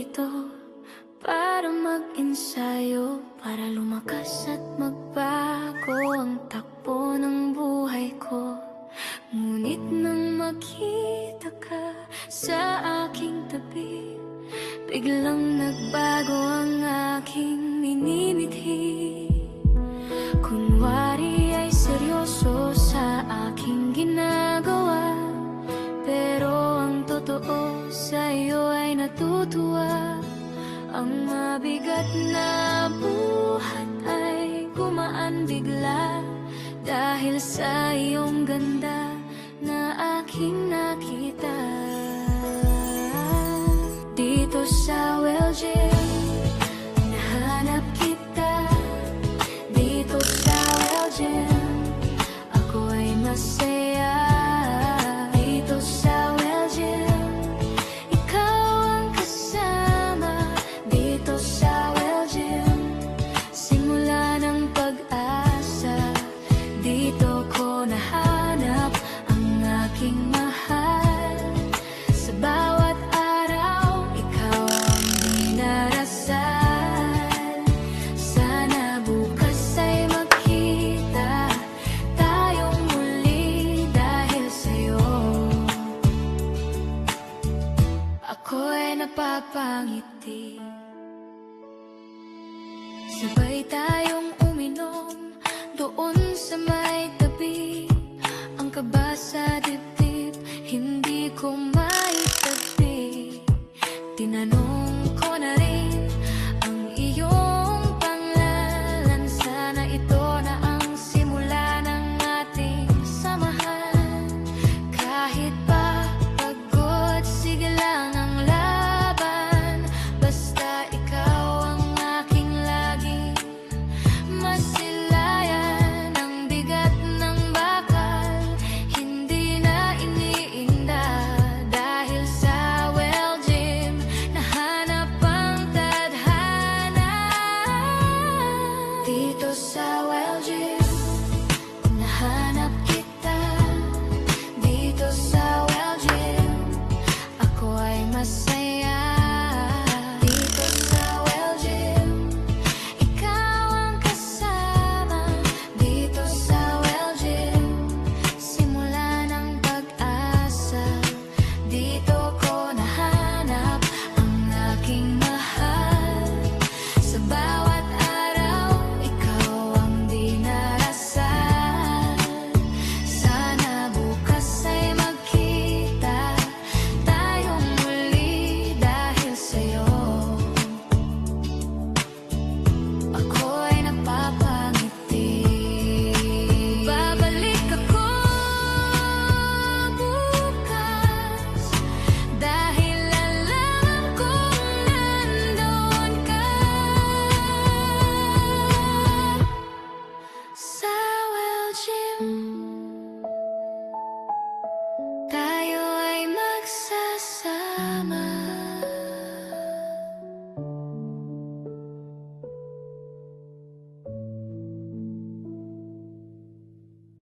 dito para mag-ensayo, para lumakas at magbago ang takbo ng buhay ko. Ngunit nang makita ka sa aking tabi, biglang nagbago ang aking minimithi. Kunwari ay seryoso sa aking ginagawa, pero ang totoo sa'yo ay natutuwa. Ang mabigat na buhat ay gumaan bigla dahil sa iyong ganda na aking nakita. Dito sa Welgym, nahanap kita. Dito sa Welgym, ako ay masaya. Dito sa Welgym, ikaw ang kasama. Dito sa Welgym, simula ng pag-asa. Dito ko nahanap ang aking mahal. Sa bawat araw, ikaw ang dinarasal. Sana bukas ay magkita tayong muli dahil sa'yo ako'y napapangiti. Sabay tayong uminom doon sa may tabi. Ang kaba sa dibdib, hindi ko maitabi. Tinanong ko na rin